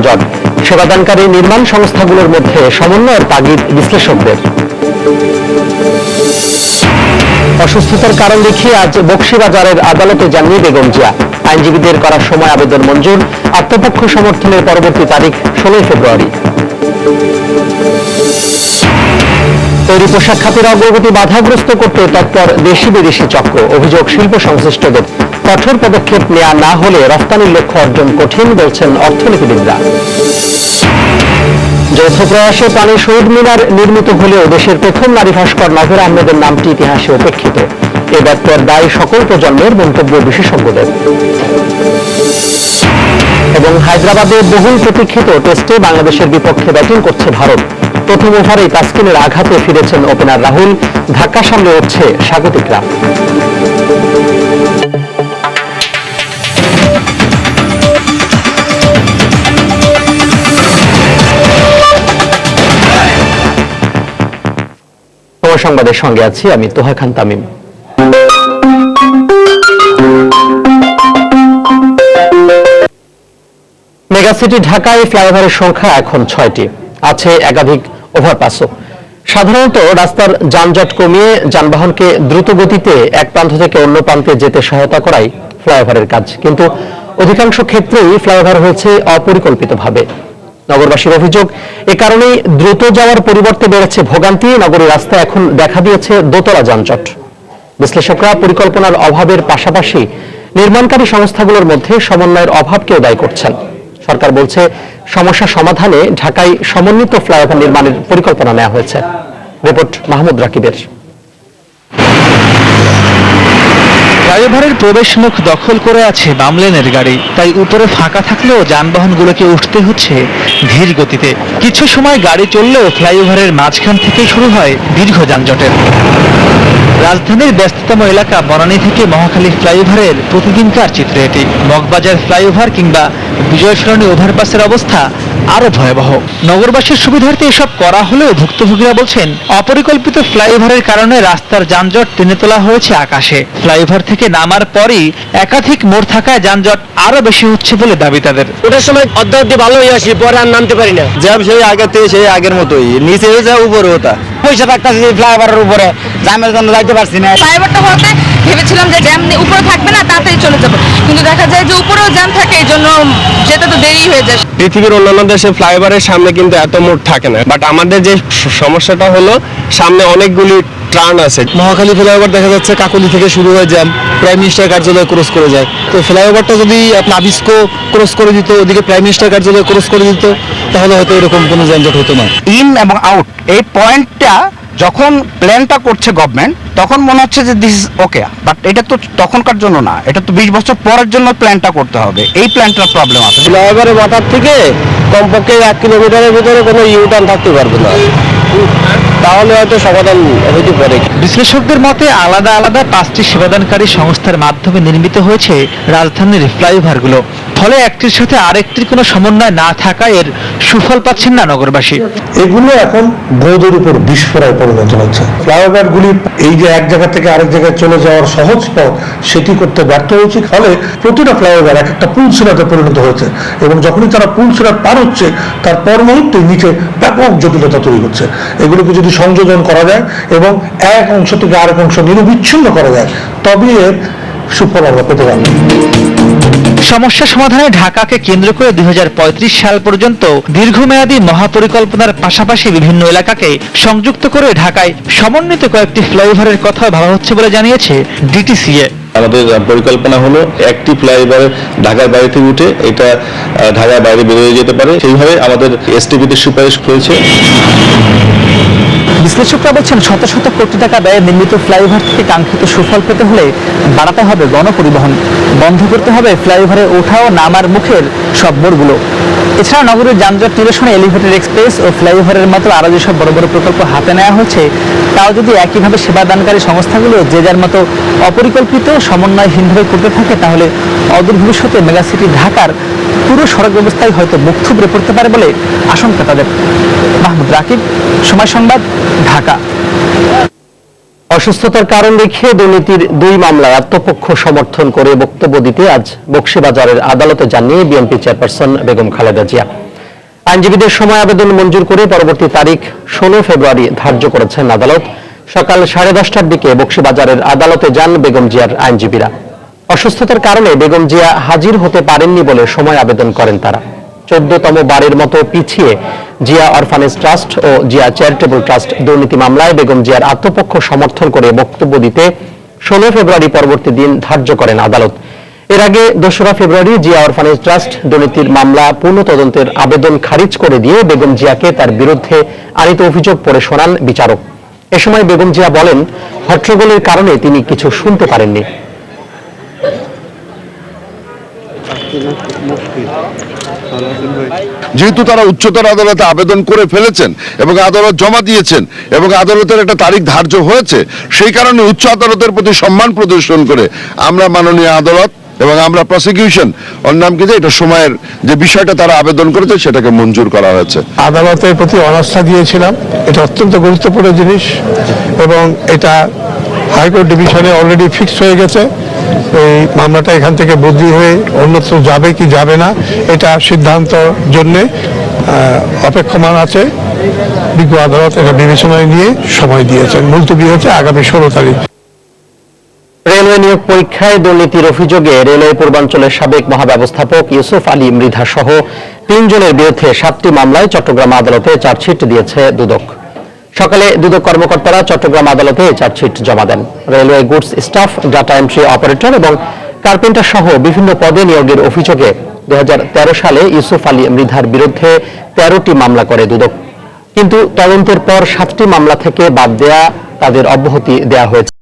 যানজট। সেবাদানকারী নির্মাণ সংস্থাগুলোর মধ্যে সমন্বয়ের তাগিদ বিশ্লেষকদের। অসুস্থতার কারণ দেখিয়ে আজ বকশীবাজারের আদালতে যাননি বেগম জিয়া। আইনজীবীদের করা সময় আবেদন মঞ্জুর, আত্মপক্ষ সমর্থনের পরবর্তী তারিখ 16 ফেব্রুয়ারি। তৈরি পোশাক খাতের অগ্রগতি বাধাগ্রস্ত করতে তৎপর দেশি বিদেশি চক্র। অভিযোগ শিল্প সংশ্লিষ্টদের। কঠোর পদক্ষেপ নেওয়া না হলে রফতানির লক্ষ্য অর্জন কঠিন বলছেন অর্থনীতিবিদরা। যৌথ প্রয়াসে পানি শহীদ মিনার নির্মিত হলেও দেশের প্রথম নারী ভাস্কর নভেরা আহমেদের নামটি ইতিহাসে উপেক্ষিত। এ ব্যত্যয়ের দায়ী সকল প্রজন্মের মন্তব্য বিশেষজ্ঞদের। এবং হায়দ্রাবাদে বহুল প্রতীক্ষিত টেস্টে বাংলাদেশের বিপক্ষে ব্যাটিং করছে ভারত। প্রথম ওভারেই তাসকিনের আঘাতে ফিরেছেন ওপেনার রাহুল। ধাক্কা সামলে উঠছে স্বাগতিকরা। সংবাদের সঙ্গে আছি আমি তোহা খান তামিম। মেগাসিটি ঢাকায় ফ্লাইওভারের সংখ্যা এখন 6টি, আছে একাধিক ওভারপাসও। সাধারণত রাস্তার যানজট কমিয়ে যানবাহনকে দ্রুত গতিতে এক প্রান্ত থেকে অন্য প্রান্তে যেতে সহায়তা করাই ফ্লাইওভারের কাজ, কিন্তু অধিকাংশ ক্ষেত্রেই ফ্লাইওভার হয়েছে অপরিকল্পিতভাবে। নগরবাসীর অভিযোগ, এ কারণেই দ্রুত যাওয়ার পরিবর্তে বেড়েছে ভোগান্তি। নগরীর রাস্তায় এখন দেখা দিয়েছে দোতলা যানজট। বিশ্লেষকরা পরিকল্পনার অভাবের পাশাপাশি নির্মাণকারী সংস্থাগুলোর মধ্যে সমন্বয়ের অভাবকেও দায়ী করছেন। সরকার বলছে সমস্যা সমাধানে ঢাকায় সমন্বিত ফ্লাইওভার নির্মাণের পরিকল্পনা নেওয়া হয়েছে। রিপোর্ট মাহমুদ রাকিবের। ফ্লাইওভারের প্রবেশ মুখ দখল করে আছে বাম লেনের গাড়ি, তাই উপরে ফাঁকা থাকলেও যানবাহনগুলোকে উঠতে হচ্ছে ধীর গতিতে। কিছু সময় গাড়ি চললেও ফ্লাইওভারের মাঝখান থেকেই শুরু হয় দীর্ঘ যানজটের। রাজধানীর ব্যস্ততম এলাকা বনানী থেকে মহাখালী ফ্লাইওভারের প্রতিদিনকার চিত্র এটি। মগবাজার ফ্লাইওভার কিংবা বিজয় সরণি ওভারপাসের অবস্থা আরো ভয়াবহ। নগরবাসীর সুবিধার্থে এসব করা হলেও ভুক্তভোগীরা বলছেন অপরিকল্পিত ফ্লাইওভারের কারণে রাস্তার যানজট টেনে তোলা হয়েছে আকাশে। ফ্লাইওভার থেকে নামার পরই একাধিক মোড় থাকায় যানজট আরো বেশি হচ্ছে বলে দাবি তাদের। ওটার সময় অর্ধেক ভালো হয়ে আসি, পরে আর নামতে পারি না। জ্যাম সেই আগের মতোই, নিচে যা উপরে ওটা পয়সা থাকতেছে ফ্লাইওভারের উপরে, জ্যামের জন্য যাইতে পারছি না। ফ্লাইওভারটা হতে ভেবেছিলাম যে জ্যাম উপরে থাকবে না, তাড়াতাড়ি চলে যাবো, কিন্তু দেখা যায় যে উপরেও জ্যাম থাকে, এই জন্য যেতে তো দেরি হয়ে যায়। পৃথিবীর অন্যান্য দেশে ফ্লাইওভারের সামনে কিন্তু এত মোড় থাকে না, বাট আমাদের যে সমস্যাটা হলো সামনে অনেকগুলি টার্ন আছে। মহাখালী ফ্লাইওভার দেখা যাচ্ছে কাকলি থেকে শুরু হয়ে জ্যাম, প্রাইম মিনিস্টার কার্যালয় ক্রস করে যায়। তো ফ্লাইওভারটা যদি নাবিস্কো ক্রস করে দিত, ওদিকে প্রাইম মিনিস্টার কার্যালয় ক্রস করে দিত, তাহলে হয়তো এরকম কোনো যানজট হতো না। ইন এবং আউট এই পয়েন্টটা যখন প্ল্যানটা করছে গভর্নমেন্ট, তখন মনে হচ্ছে যে দিস ইজ ওকে, বাট এটা তো তখনকার জন্য না, এটা তো 20 বছর পরের জন্য প্ল্যানটা করতে হবে। এই প্ল্যানটার প্রবলেম আছে। ফ্লাইওভারের মাথার থেকে কমপক্ষে 1 কিলোমিটারের ভিতরে কোনো ইউটার্ন থাকতে পারবে না, তাহলে হয়তো সমাধান হতে পারে। বিশ্লেষকদের মতে আলাদা আলাদা 5টি সেবাদানকারী সংস্থার মাধ্যমে নির্মিত হয়েছে রাজধানীর ফ্লাইওভারগুলো। ফলে একটির সাথে আরেকটির কোনো সমন্বয় না থাকায় এর সুফল পাচ্ছেন না নগরবাসী। এগুলো এখন বোর্ডের উপর বিস্ফোরণে পরিণত হচ্ছে। ফ্লাইওভার গুলি এই যে এক জায়গা থেকে আরেক জায়গায় চলে যাওয়ার সহজ পথ, সেটি করতে ব্যর্থ হয়েছে। ফলে প্রতিটা ফ্লাইওভার এক একটা পুল সিরাতে পরিণত হয়েছে, এবং যখনই তারা পুল সিরাত পার হচ্ছে তার পর মুহূর্তে নিচে ব্যাপক জটিলতা তৈরি হচ্ছে। এগুলোকে যদি সংযোজন করা যায় এবং এক অংশ থেকে আরেক অংশ নিরবিচ্ছিন্ন করা যায়, তবে এর সুফল আমরা পেতে পারব। সমস্যা সমাধানে ঢাকাকে কেন্দ্র করে 2035 সাল পর্যন্ত দীর্ঘমেয়াদী মহাপরিকল্পনার পাশাপাশি বিভিন্ন এলাকাকে সংযুক্ত করে ঢাকায় সমন্বিত কয়েকটি ফ্লাইওভারের কথা ভাবা হচ্ছে বলে জানিয়েছে ডিটিসিএ। আমাদের পরিকল্পনা হলো একটি ফ্লাইওভার ঢাকার বাইরে থেকে উঠে এটা ঢাকার বাইরে বেরিয়ে যেতে পারে, সেইভাবে আমাদের এসটিভিতে সুপারিশ করেছে। বিশ্লেষকরা বলছেন শত শত কোটি টাকা ব্যয়ে নির্মিত ফ্লাইওভার থেকে কাঙ্ক্ষিত সুফল পেতে হলে বাড়াতে হবে গণপরিবহন, বন্ধ করতে হবে ফ্লাইওভারে ওঠা ও নামার মুখের সব মোড়গুলো। এছাড়া নগরের যানজট নিরসনে এলিভেটেড এক্সপ্রেস ও ফ্লাইওভারের মতো আরও যেসব বড় বড় প্রকল্প হাতে নেওয়া হয়েছে, তাও যদি একইভাবে সেবাদানকারী সংস্থাগুলো যে যার মতো অপরিকল্পিত সমন্বয়হীনভাবে করতে থাকে, তাহলে অদূর ভবিষ্যতে মেগাসিটি ঢাকার পুরো সড়ক ব্যবস্থায় হয়তো মুখ থুবড়ে পড়তে পারে বলে আশঙ্কা তাদের। মাহমুদ রাকিব, সময় সংবাদ, ঢাকা। অসুস্থতার কারণ দেখিয়ে দুর্নীতির 2 মামলায় আত্মপক্ষ সমর্থন করে বক্তব্য দিতে আজ বকশীবাজারের আদালতে যাননি বিএনপি চেয়ারপারসন বেগম খালেদা জিয়া। আইনজীবীদের সময় আবেদন মঞ্জুর করে পরবর্তী তারিখ 16 ফেব্রুয়ারি ধার্য করেছেন আদালত। সকাল 10:30টার দিকে বকশীবাজারের আদালতে যান বেগম জিয়ার আইনজীবীরা। অসুস্থতার কারণে বেগম জিয়া হাজির হতে পারেননি বলে সময় আবেদন করেন তারা। 14তম বারের মতো পিছিয়ে জিয়া অরফানেজ ট্রাস্ট ও জিয়া চ্যারিটেবল ট্রাস্ট দুর্নীতি মামলায় বেগম জিয়ার আত্মপক্ষ সমর্থন করে বক্তব্য দিতে 16 ফেব্রুয়ারি পরবর্তী দিন ধার্য করেন আদালত। এর আগে 2রা ফেব্রুয়ারি জিয়া অরফানেজ ট্রাস্ট দুর্নীতির মামলা পূর্ণ তদন্তের আবেদন খারিজ করে দিয়ে বেগম জিয়াকে তার বিরুদ্ধে আনিত অভিযোগ পড়ে শোনান বিচারক। এ সময় বেগম জিয়া বলেন, হট্টগোলের কারণে তিনি কিছু শুনতে পারেননি। যেহেতু তারা উচ্চতর আদালতে আবেদন করে ফেলেছেন এবং আদালত জমা দিয়েছেন এবং আদালতের একটা তারিখ ধার্য হয়েছে, সেই কারণে উচ্চ আদালতের প্রতি সম্মান প্রদর্শন করে আমরা মাননীয় আদালত এবং আমরা প্রসিকিউশন ওর নাম কি যে এটা সময়ের যে বিষয়টা তারা আবেদন করেছে সেটাকে মঞ্জুর করা হয়েছে। আদালতের প্রতি অনাস্থা দিয়েছিলাম, এটা অত্যন্ত গুরুত্বপূর্ণ জিনিস এবং এটা হাইকোর্ট ডিভিশনে অলরেডি ফিক্সড হয়ে গেছে। এই মামলাটা এখান থেকে বদলি হয়ে অন্যত্র যাবে কি যাবে না এটা সিদ্ধান্ত জন্যে অপেক্ষমান আছে। বিজ্ঞ আদালত এটা বিবেচনায় নিয়ে সময় দিয়েছেন। মুলতবি হচ্ছে আগামী 16 তারিখ। রেলওয়ে নিয়োগ পরীক্ষায় দুর্নীতির অভিযোগে রেলওয়ে পূর্বাঞ্চলের সাবেক মহাব্যবস্থাপক ইউসুফ আলী মৃধা সহ 3 জনের বিরুদ্ধে 7টি মামলায় চট্টগ্রাম আদালতে চার্জশিট দিয়েছে দুদক। সকালে দুদক কর্মকর্তারা চট্টগ্রাম আদালতে চার্জশিট জমা দেন। Railway goods staff, data entry operator এবং কার্পেন্টার সহ বিভিন্ন পদে নিয়োগের অভিযোগে 2013 সালে ইউসুফ আলী মৃধার বিরুদ্ধে 13টি মামলা করে দুদক। কিন্তু তদন্তের পর 7টি মামলা থেকে বাদ দেয়া তাদের অব্যাহতি দেয়া হয়েছে।